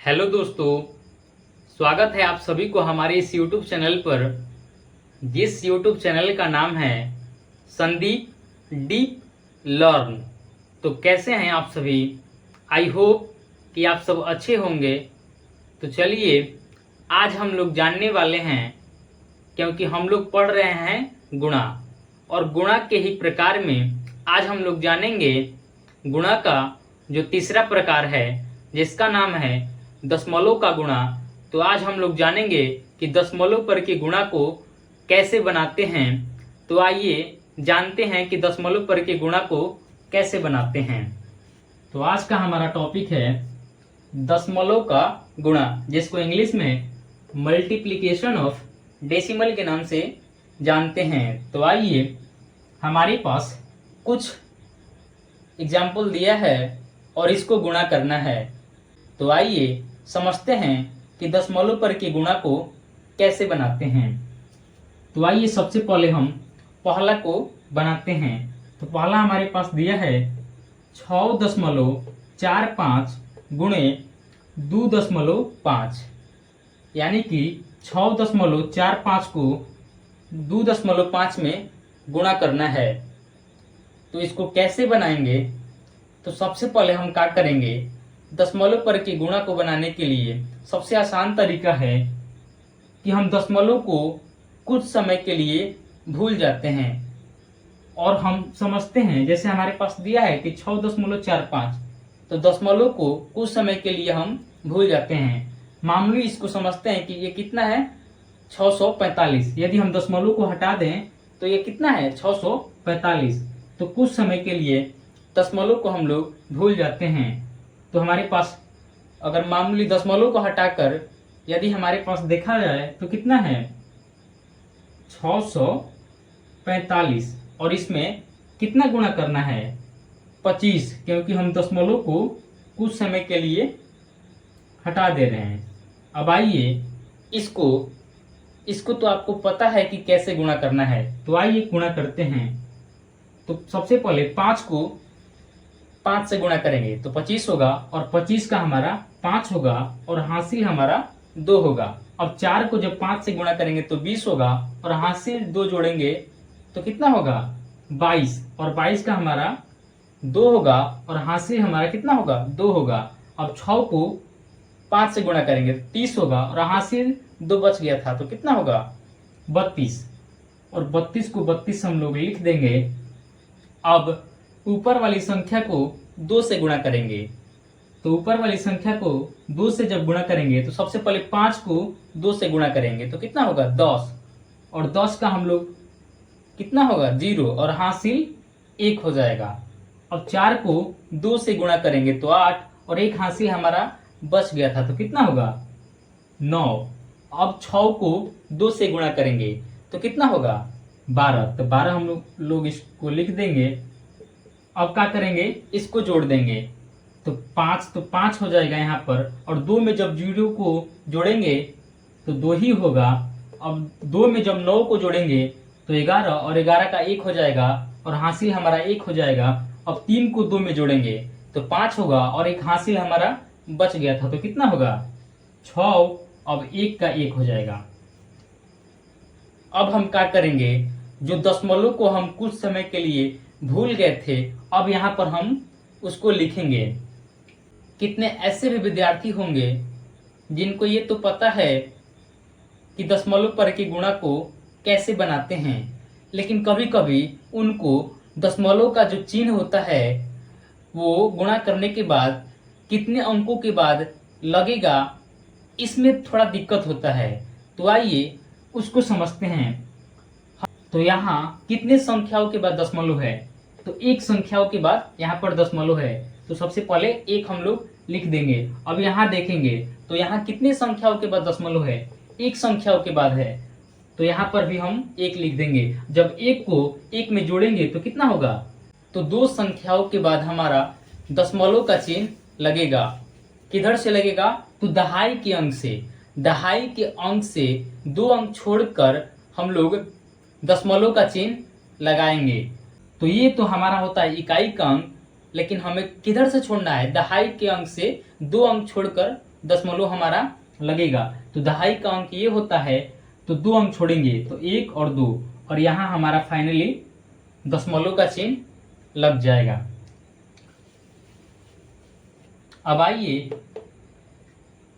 Hello दोस्तों, स्वागत है आप सभी को हमारे इस YouTube चैनल पर, जिस YouTube चैनल का नाम है संदीप डीप लर्न। तो कैसे हैं आप सभी? आई होप कि आप सब अच्छे होंगे। तो चलिए आज हम लोग जानने वाले हैं, क्योंकि हम लोग पढ़ रहे हैं गुणा, और गुणा के ही प्रकार में आज हम लोग जानेंगे गुणा का जो तीसरा प्रकार है, जिसका नाम है दशमलव का गुणा। तो आज हम लोग जानेंगे कि दशमलव पर के गुणा को कैसे बनाते हैं। तो आइए जानते हैं कि दशमलव पर के गुणा को कैसे बनाते हैं। तो आज का हमारा टॉपिक है दशमलव का गुणा, जिसको इंग्लिश में मल्टीप्लिकेशन ऑफ डेसिमल के नाम से जानते हैं। तो आइए, हमारे पास कुछ एग्जाम्पल दिया है और इसको गुणा करना है। तो आइए समझते हैं कि दशमलव पर के गुणा को कैसे बनाते हैं। तो आइए सबसे पहले हम पहला को बनाते हैं। तो पहला हमारे पास दिया है 6.45 गुणे 2.5, यानी कि 6.45 को 2.5 में गुणा करना है। तो इसको कैसे बनाएंगे? तो सबसे पहले हम क्या करेंगे, दशमलव पर के गुणा को बनाने के लिए सबसे आसान तरीका है कि हम दशमलव को कुछ समय के लिए भूल जाते हैं और हम समझते हैं, जैसे हमारे पास दिया है कि 6.45, तो दशमलव को कुछ समय के लिए हम भूल जाते हैं। मामूली इसको समझते हैं कि ये कितना है, 645। यदि हम दशमलव को हटा दें तो ये कितना है, 645। तो कुछ समय के लिए दशमलव को हम लोग भूल जाते हैं। तो हमारे पास अगर मामूली दशमलव को हटाकर यदि हमारे पास देखा जाए तो कितना है, 645, और इसमें कितना गुणा करना है, 25, क्योंकि हम दशमलव को कुछ समय के लिए हटा दे रहे हैं। अब आइए इसको तो आपको पता है कि कैसे गुणा करना है। तो आइए गुणा करते हैं। तो सबसे पहले 5 को 5 से गुणा करेंगे तो 25 होगा, और 25 का हमारा 5 होगा, और हासिल हमारा 2 होगा। अब 4 को जब 5 से गुणा करेंगे तो 20 होगा, और हासिल 2 जोड़ेंगे तो कितना होगा, 22, और 22 का हमारा 2 होगा, और हासिल हमारा कितना होगा, 2 होगा। अब 6 को 5 से गुणा करेंगे तो 30 होगा, और हासिल 2 बच गया था तो कितना होगा, 32, और 32 को 32 हम लोग लिख देंगे। अब ऊपर वाली संख्या को 2 से गुणा करेंगे। तो ऊपर वाली संख्या को 2 से जब गुणा करेंगे तो सबसे पहले 5 को 2 से गुणा करेंगे तो कितना होगा, 10, और 10 का हम लोग कितना होगा, 0, और हासिल 1 हो जाएगा। अब 4 को 2 से गुणा करेंगे तो 8, और 1 हासिल हमारा बच गया था तो कितना होगा, 9। अब 6 को 2 से गुणा करेंगे तो कितना होगा, 12। तो 12 हम लोग इसको लिख देंगे। अब क्या करेंगे, इसको जोड़ देंगे तो 5 हो जाएगा यहाँ पर, और 2 में जब 0 को जोड़ेंगे तो 2 ही होगा। अब 2 में जब 9 को जोड़ेंगे तो 11, और 11 का 1 हो जाएगा, और हासिल हमारा 1 हो जाएगा। अब 3 को 2 में जोड़ेंगे तो 5 होगा, और 1 हासिल हमारा बच गया था तो कितना होगा, 6। अब 1 का 1 हो जाएगा। अब हम क्या करेंगे, जो दशमलव को हम कुछ समय के लिए भूल गए थे, अब यहाँ पर हम उसको लिखेंगे। कितने ऐसे भी विद्यार्थी होंगे जिनको ये तो पता है कि दशमलव पर के गुणा को कैसे बनाते हैं, लेकिन कभी कभी उनको दशमलव का जो चिन्ह होता है वो गुणा करने के बाद कितने अंकों के बाद लगेगा, इसमें थोड़ा दिक्कत होता है। तो आइए उसको समझते हैं। तो यहाँ कितने संख्याओं के बाद दशमलव है, तो एक संख्याओं के बाद यहाँ पर दशमलव है। तो सबसे पहले एक हम लोग लिख देंगे। अब यहाँ देखेंगे तो यहाँ कितने संख्याओं के बाद दशमलव है, एक संख्याओं के बाद है, तो यहाँ पर भी हम 1 लिख देंगे। जब 1 को 1 में जोड़ेंगे तो कितना होगा, तो 2 संख्याओं के बाद हमारा दशमलव का चिन्ह लगेगा। किधर से लगेगा, तो दहाई के अंक से। दहाई के अंक से 2 अंक छोड़कर हम लोग दशमलव का चिन्ह लगाएंगे। तो ये तो हमारा होता है इकाई का अंक, लेकिन हमें किधर से छोड़ना है, दहाई के अंक से 2 अंक छोड़कर दशमलव हमारा लगेगा। तो दहाई का अंक ये होता है, तो 2 अंक छोड़ेंगे तो 1 और 2, और यहाँ हमारा फाइनली दशमलव का चिन्ह लग जाएगा। अब आइए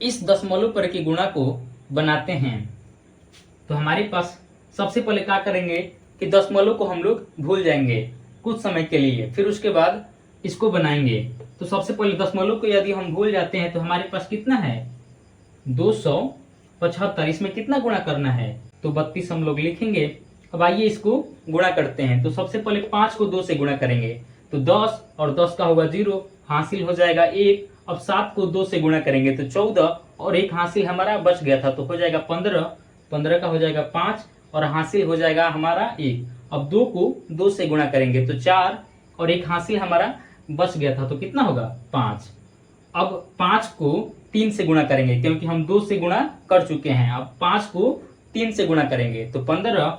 इस दशमलव पर के गुणा को बनाते हैं। तो हमारे पास सबसे पहले क्या करेंगे कि दशमलव को हम लोग भूल जाएंगे कुछ समय के लिए, फिर उसके बाद इसको बनाएंगे। तो सबसे पहले दशमलव को यदि हम भूल जाते हैं तो हमारे पास कितना है 275। इसमें कितना गुणा करना है तो 32 हम लोग लिखेंगे। अब आइए इसको गुणा करते हैं। तो सबसे पहले 5 को 2 से गुणा करेंगे तो 10 और 10 का होगा 0, हासिल हो जाएगा 1। अब 7 को 2 से गुणा करेंगे तो 14 और 1 हासिल हमारा बच गया था तो हो जाएगा 15, 15 का हो जाएगा 5 और हासिल हो जाएगा हमारा 1। अब 2 को 2 से गुणा करेंगे तो 4 और 1 हासिल हमारा बच गया था तो कितना होगा 5। अब 5 को 3 से गुणा करेंगे क्योंकि हम 2 से गुणा कर चुके हैं। अब 5 को 3 से गुणा करेंगे तो 15,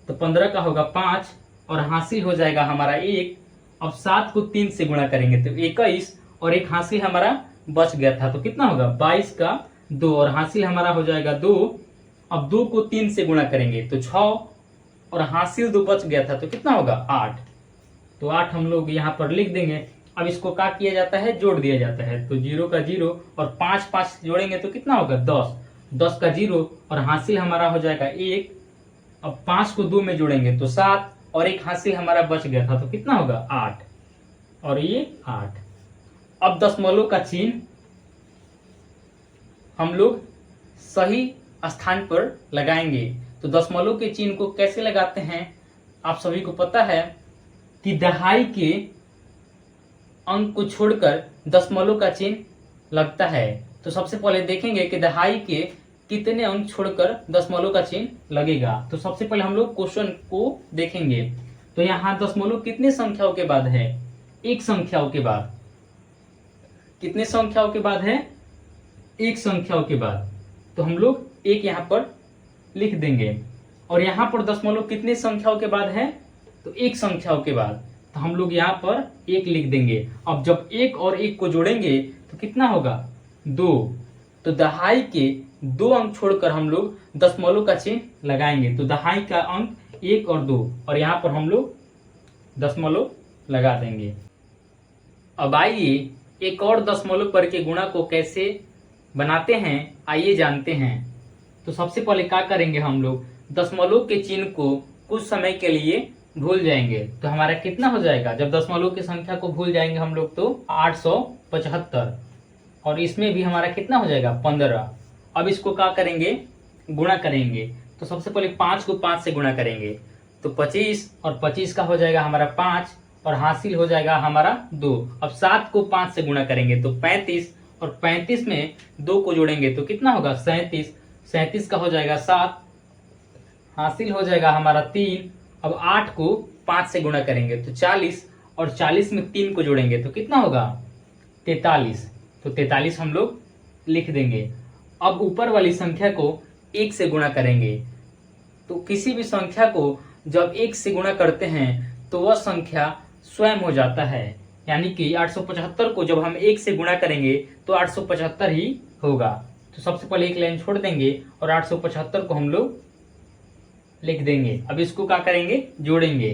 तो 15 का होगा 5 और हासिल हो जाएगा हमारा 1। अब 7 को 3 से गुणा करेंगे तो 21 और 1 हासिल हमारा बच गया था तो कितना होगा 22 का 2 और हासिल हमारा हो जाएगा 2। अब 2 को 3 से गुणा करेंगे तो 6 और हासिल 2 बच गया था तो कितना होगा 8। तो 8 हम लोग यहाँ पर लिख देंगे। अब इसको क्या किया जाता है जोड़ दिया जाता है। तो 0 का 0 और 5 5 जोड़ेंगे तो कितना होगा 10, 10 का 0 और हासिल हमारा हो जाएगा 1। अब 5 को 2 में जोड़ेंगे तो 7 और 1 हासिल हमारा बच गया था तो कितना होगा 8 और ये 8। अब दशमलव का चिन्ह हम लोग सही स्थान पर लगाएंगे। तो दशमलव के चिन्ह को कैसे लगाते हैं आप सभी को पता है कि दहाई के अंक को छोड़कर दशमलव का चिन्ह लगता है। तो सबसे पहले देखेंगे कि दहाई के कितने अंक छोड़कर दशमलव का चिन्ह लगेगा। तो सबसे पहले हम लोग क्वेश्चन को देखेंगे। तो यहाँ दशमलव कितने संख्याओं के बाद है, एक संख्याओं के बाद। कितने संख्याओं के बाद है, एक संख्याओं के बाद। तो हम लोग एक यहाँ पर लिख देंगे। और यहाँ पर दशमलव कितने संख्याओं के बाद है तो एक संख्याओं के बाद, तो हम लोग यहाँ पर एक लिख देंगे। अब जब एक और एक को जोड़ेंगे तो कितना होगा 2। तो दहाई के 2 अंक छोड़कर हम लोग दशमलव का चिन्ह लगाएंगे। तो दहाई का अंक 1 और 2 और यहाँ पर हम लोग दशमलव लगा देंगे। अब आइए एक और दशमलव पर के गुणा को कैसे बनाते हैं आइए जानते हैं। तो सबसे पहले क्या करेंगे हम लोग दशमलव के चिन्ह को कुछ समय के लिए भूल जाएंगे। तो हमारा कितना हो जाएगा जब दशमलव की संख्या को भूल जाएंगे हम लोग तो 875 और इसमें भी हमारा कितना हो जाएगा 15। अब इसको क्या करेंगे गुणा करेंगे। तो सबसे पहले 5 को 5 से गुणा करेंगे तो 25 और 25 का हो जाएगा हमारा 5 और हासिल हो जाएगा हमारा 2। अब 7 को 5 से गुणा करेंगे तो 35 और 35 में 2 को जोड़ेंगे तो कितना होगा 37, 37 का हो जाएगा 7, हासिल हो जाएगा हमारा 3। अब 8 को 5 से गुणा करेंगे तो 40 और 40 में 3 को जोड़ेंगे तो कितना होगा 43। तो 43 हम लोग लिख देंगे। अब ऊपर वाली संख्या को 1 से गुणा करेंगे। तो किसी भी संख्या को जब 1 से गुणा करते हैं तो वह संख्या स्वयं हो जाता है, यानी कि 875 को जब हम 1 से गुणा करेंगे तो 875 ही होगा। तो सबसे पहले एक लाइन छोड़ देंगे और 875 को हम लोग लिख देंगे। अब इसको क्या करेंगे जोड़ेंगे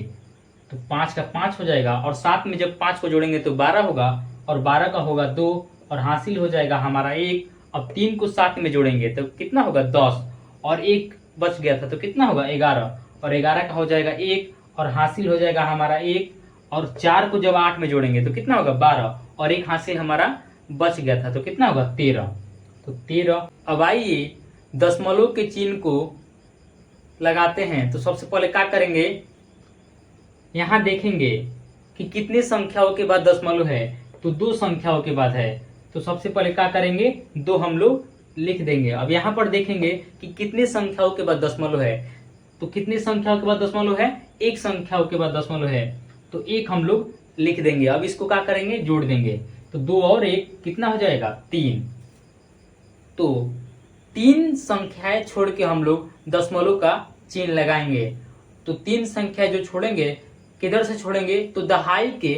तो 5 का 5 हो जाएगा और 7 में जब 5 को जोड़ेंगे तो 12 होगा और 12 का होगा 2 और हासिल हो जाएगा हमारा 1। अब 3 को 7 में जोड़ेंगे तो कितना होगा 10 और 1 बच गया था तो कितना होगा 11 और 11 का हो जाएगा 1 और हासिल हो जाएगा हमारा 1। और 4 को जब 8 में जोड़ेंगे तो कितना होगा 12 और 1 हासिल हमारा बच गया था तो कितना होगा 13। तो 13। अब आइए दशमलव के चिन्ह को लगाते हैं। तो सबसे पहले क्या करेंगे यहाँ देखेंगे कि कितने संख्याओं के बाद दशमलव है तो 2 संख्याओं के बाद है। तो सबसे पहले क्या करेंगे 2 हम लोग लिख देंगे। अब यहाँ पर देखेंगे कि कितने संख्याओं के बाद दशमलव है। तो कितने संख्याओं के बाद दशमलव है, एक संख्याओं के बाद दशमलव है तो 1 हम लोग लिख देंगे। अब इसको क्या करेंगे जोड़ देंगे तो 2 और 1 कितना हो जाएगा 3। तो 3 संख्याएं छोड़ के हम लोग दशमलव का चिन्ह लगाएंगे। तो 3 संख्या जो छोड़ेंगे किधर से छोड़ेंगे तो दहाई के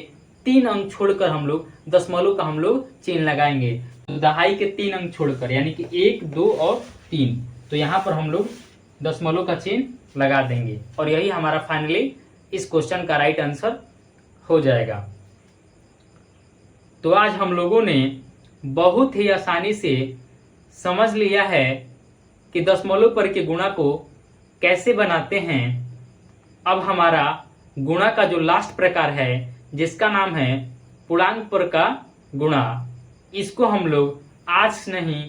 3 अंक छोड़कर हम लोग दशमलव का हम लोग चिन्ह लगाएंगे। तो दहाई के 3 अंक छोड़कर, यानी कि 1, 2 और 3, तो यहाँ पर हम लोग दशमलव का चिन्ह लगा देंगे और यही हमारा फाइनली इस क्वेश्चन का राइट आंसर हो जाएगा। तो आज हम लोगों ने बहुत ही आसानी से समझ लिया है कि दशमलव पर के गुणा को कैसे बनाते हैं। अब हमारा गुणा का जो लास्ट प्रकार है, जिसका नाम है पूर्णांक पर का गुणा, इसको हम लोग आज नहीं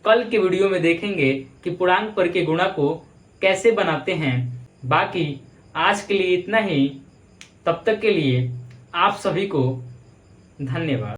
कल के वीडियो में देखेंगे कि पूर्णांक पर के गुणा को कैसे बनाते हैं। बाकी आज के लिए इतना ही। तब तक के लिए आप सभी को धन्यवाद।